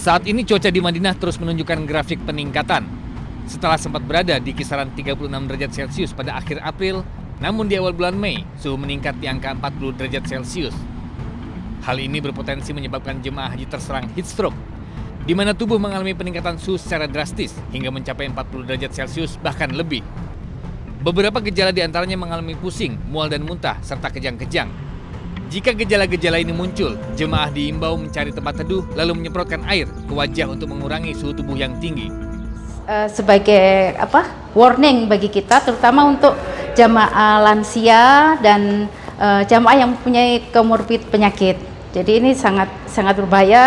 Saat ini cuaca di Madinah terus menunjukkan grafik peningkatan. Setelah sempat berada di kisaran 36 derajat Celcius pada akhir April, namun di awal bulan Mei, suhu meningkat di angka 40 derajat Celcius. Hal ini berpotensi menyebabkan jemaah haji terserang heat stroke, di mana tubuh mengalami peningkatan suhu secara drastis hingga mencapai 40 derajat Celcius bahkan lebih. Beberapa gejala diantaranya mengalami pusing, mual dan muntah, serta kejang-kejang. Jika gejala-gejala ini muncul, jemaah diimbau mencari tempat teduh lalu menyemprotkan air ke wajah untuk mengurangi suhu tubuh yang tinggi. Sebagai warning bagi kita, terutama untuk jamaah lansia dan jamaah yang mempunyai komorbid penyakit. Jadi ini sangat berbahaya.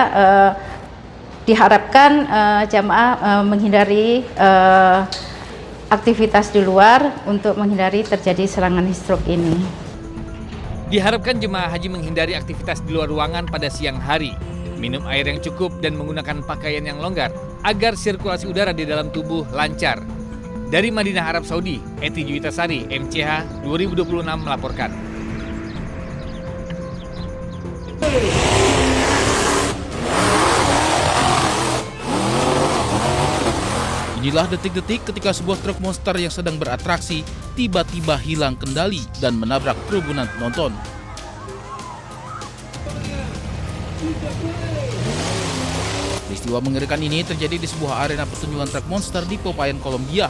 Diharapkan jamaah menghindari aktivitas di luar untuk menghindari terjadi serangan heat stroke ini. Diharapkan jemaah haji menghindari aktivitas di luar ruangan pada siang hari, minum air yang cukup dan menggunakan pakaian yang longgar agar sirkulasi udara di dalam tubuh lancar. Dari Madinah, Arab Saudi, Eti Juwitasari, MCH 2026 melaporkan. Inilah detik-detik ketika sebuah truk monster yang sedang beratraksi tiba-tiba hilang kendali dan menabrak kerumunan penonton. Peristiwa mengerikan ini terjadi di sebuah arena pertunjukan truk monster di Popayan, Kolombia.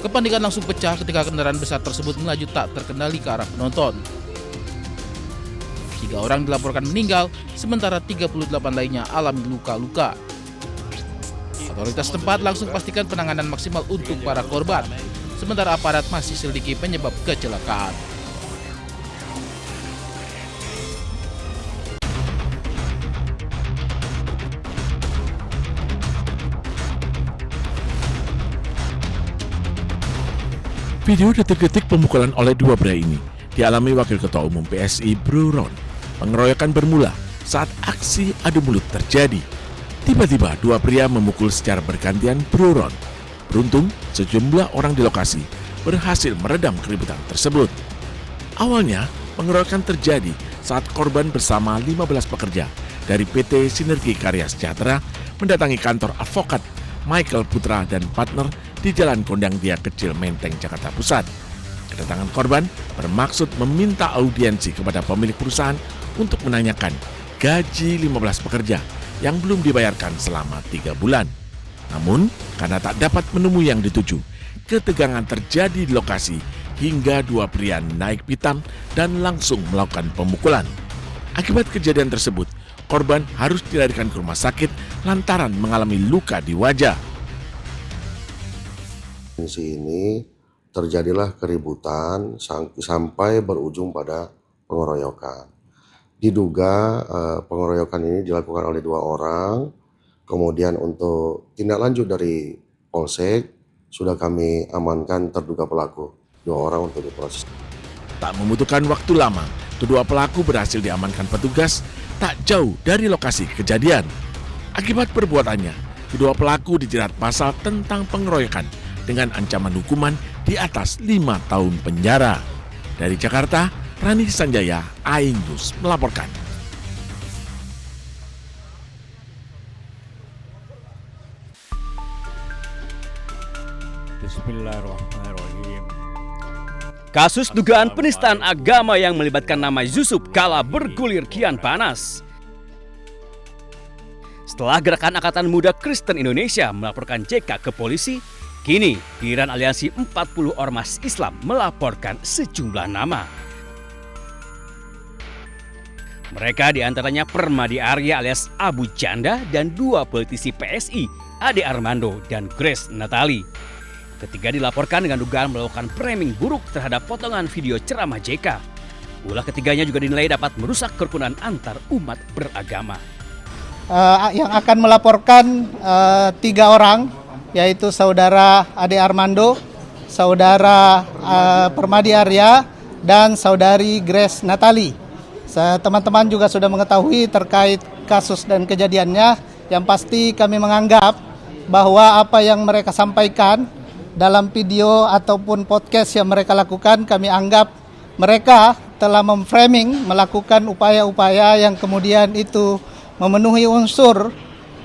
Kepanikan langsung pecah ketika kendaraan besar tersebut melaju tak terkendali ke arah penonton. 3 orang dilaporkan meninggal, sementara 38 lainnya alami luka-luka. Otoritas tempat langsung pastikan penanganan maksimal untuk para korban, sementara aparat masih selidiki penyebab kecelakaan. Video detik-detik pemukulan oleh 2 pria ini dialami Wakil Ketua Umum PSI Bro Ron. Pengeroyokan bermula saat aksi adu mulut terjadi. Tiba-tiba 2 pria memukul secara bergantian Bro Ron. Beruntung, sejumlah orang di lokasi berhasil meredam keributan tersebut. Awalnya, pengeroyokan terjadi saat korban bersama 15 pekerja dari PT Sinergi Karya Sejahtera mendatangi kantor advokat Michael Putra dan partner di Jalan Kondang Dia Kecil, Menteng, Jakarta Pusat. Kedatangan korban bermaksud meminta audiensi kepada pemilik perusahaan untuk menanyakan gaji 15 pekerja yang belum dibayarkan selama 3 bulan. Namun, karena tak dapat menemui yang dituju, ketegangan terjadi di lokasi hingga 2 pria naik pitam dan langsung melakukan pemukulan. Akibat kejadian tersebut, korban harus dilarikan ke rumah sakit lantaran mengalami luka di wajah. Di sini terjadilah keributan sampai berujung pada pengeroyokan. Diduga pengeroyokan ini dilakukan oleh 2 orang. Kemudian untuk tindak lanjut dari Polsek sudah kami amankan terduga pelaku 2 orang untuk diproses. Tak membutuhkan waktu lama, kedua pelaku berhasil diamankan petugas tak jauh dari lokasi kejadian. Akibat perbuatannya, kedua pelaku dijerat pasal tentang pengeroyokan dengan ancaman hukuman di atas 5 tahun penjara. Dari Jakarta, Rani Sanjaya, Aing News melaporkan. Bismillahirrahmanirrahim. Kasus dugaan penistaan agama yang melibatkan nama Yusuf Kala bergulir kian panas. Setelah Gerakan Angkatan Muda Kristen Indonesia melaporkan JK ke polisi, kini giliran aliansi 40 ormas Islam melaporkan sejumlah nama. Mereka diantaranya Permadi Arya alias Abu Janda dan 2 politisi PSI, Ade Armando dan Grace Natali. Ketiga dilaporkan dengan dugaan melakukan framing buruk terhadap potongan video ceramah JK. Ulah ketiganya juga dinilai dapat merusak kerukunan antar umat beragama. Yang akan melaporkan 3 orang, yaitu saudara Ade Armando, saudara Permadi Arya, dan saudari Grace Natali. Teman-teman juga sudah mengetahui terkait kasus dan kejadiannya. Yang pasti kami menganggap bahwa apa yang mereka sampaikan dalam video ataupun podcast yang mereka lakukan, kami anggap mereka telah memframing, melakukan upaya-upaya yang kemudian itu memenuhi unsur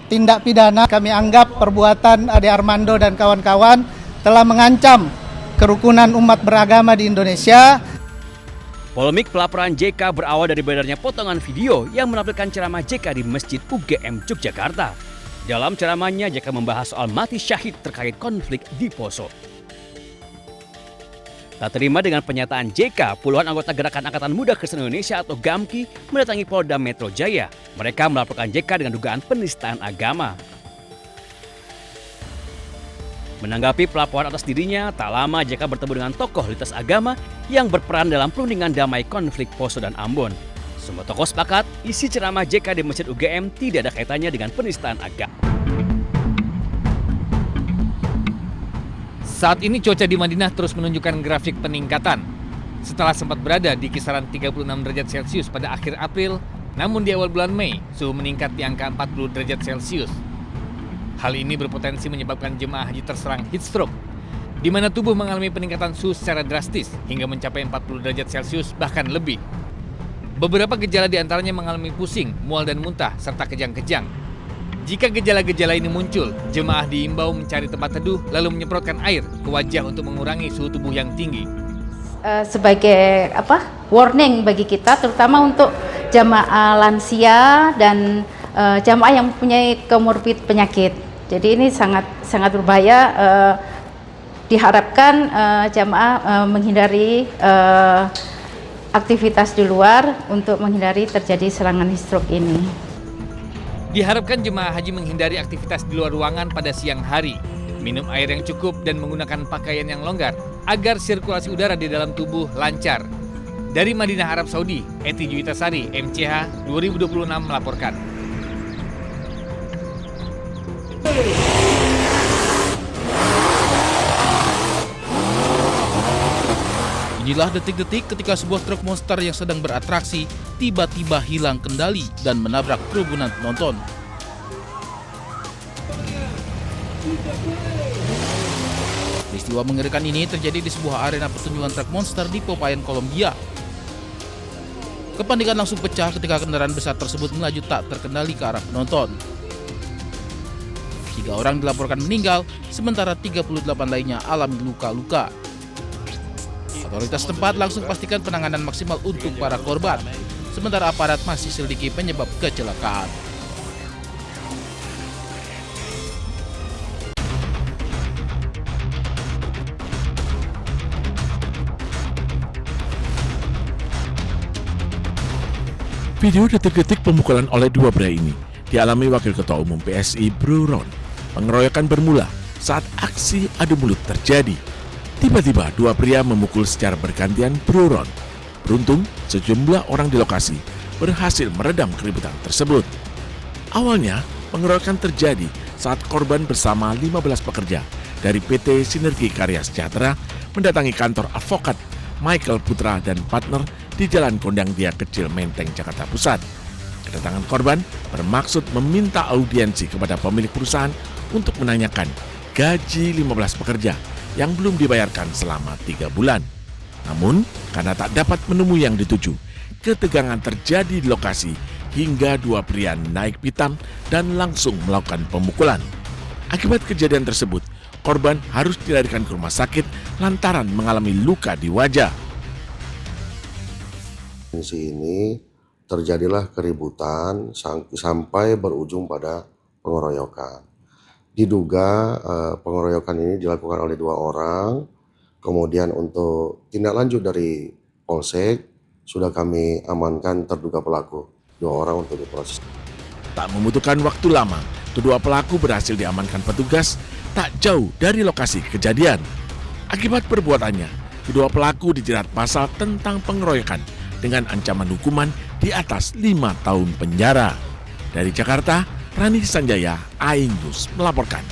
tindak pidana. Kami anggap perbuatan Ade Armando dan kawan-kawan telah mengancam kerukunan umat beragama di Indonesia. Polemik pelaporan JK berawal dari beredarnya potongan video yang menampilkan ceramah JK di Masjid UGM Yogyakarta. Dalam ceramahnya, JK membahas soal mati syahid terkait konflik di Poso. Tak terima dengan pernyataan JK, puluhan anggota Gerakan Angkatan Muda Kristen Indonesia atau GAMKI mendatangi Polda Metro Jaya. Mereka melaporkan JK dengan dugaan penistaan agama. Menanggapi pelaporan atas dirinya, tak lama JK bertemu dengan tokoh lintas agama yang berperan dalam perundingan damai konflik Poso dan Ambon. Semua tokoh sepakat, isi ceramah JK di Masjid UGM tidak ada kaitannya dengan penistaan agama. Saat ini cuaca di Madinah terus menunjukkan grafik peningkatan. Setelah sempat berada di kisaran 36 derajat Celcius pada akhir April, namun di awal bulan Mei, suhu meningkat di angka 40 derajat Celcius. Hal ini berpotensi menyebabkan jemaah haji terserang heat stroke, di mana tubuh mengalami peningkatan suhu secara drastis hingga mencapai 40 derajat Celcius bahkan lebih. Beberapa gejala diantaranya mengalami pusing, mual dan muntah, serta kejang-kejang. Jika gejala-gejala ini muncul, jemaah diimbau mencari tempat teduh lalu menyemprotkan air ke wajah untuk mengurangi suhu tubuh yang tinggi. Sebagai warning bagi kita, terutama untuk jamaah lansia dan jamaah yang mempunyai komorbid penyakit. Jadi ini sangat berbahaya. Diharapkan jamaah menghindari aktivitas di luar untuk menghindari terjadi serangan heat stroke ini. Diharapkan jemaah haji menghindari aktivitas di luar ruangan pada siang hari, minum air yang cukup dan menggunakan pakaian yang longgar agar sirkulasi udara di dalam tubuh lancar. Dari Madinah, Arab Saudi, Eti Juwitasari, MCH 2026 melaporkan. Inilah detik-detik ketika sebuah truk monster yang sedang beratraksi tiba-tiba hilang kendali dan menabrak kerumunan penonton. Peristiwa mengerikan ini terjadi di sebuah arena pertunjukan truk monster di Popayán, Kolombia. Kepanikan langsung pecah ketika kendaraan besar tersebut melaju tak terkendali ke arah penonton. 3 orang dilaporkan meninggal, sementara 38 lainnya alami luka-luka. Otoritas tempat langsung pastikan penanganan maksimal untuk para korban, sementara aparat masih selidiki penyebab kecelakaan. Video detik-detik pemukulan oleh 2 pria ini dialami Wakil Ketua Umum PSI Bro Ron. Pengeroyokan bermula saat aksi adu mulut terjadi. Tiba-tiba 2 pria memukul secara bergantian Bro Ron. Beruntung, sejumlah orang di lokasi berhasil meredam keributan tersebut. Awalnya, pengeroyokan terjadi saat korban bersama 15 pekerja dari PT Sinergi Karya Sejahtera mendatangi kantor advokat Michael Putra dan partner di Jalan Kondang Dia Kecil, Menteng, Jakarta Pusat. Kedatangan korban bermaksud meminta audiensi kepada pemilik perusahaan untuk menanyakan gaji 15 pekerja yang belum dibayarkan selama 3 bulan. Namun, karena tak dapat menemui yang dituju, ketegangan terjadi di lokasi hingga 2 pria naik pitam dan langsung melakukan pemukulan. Akibat kejadian tersebut, korban harus dilarikan ke rumah sakit lantaran mengalami luka di wajah. Di sini terjadilah keributan sampai berujung pada pengeroyokan. Diduga pengeroyokan ini dilakukan oleh 2 orang. Kemudian untuk tindak lanjut dari Polsek sudah kami amankan terduga pelaku 2 orang untuk diproses. Tak membutuhkan waktu lama, kedua pelaku berhasil diamankan petugas tak jauh dari lokasi kejadian. Akibat perbuatannya, kedua pelaku dijerat pasal tentang pengeroyokan dengan ancaman hukuman di atas 5 tahun penjara. Dari Jakarta, Rani Sanjaya, Aing News melaporkan.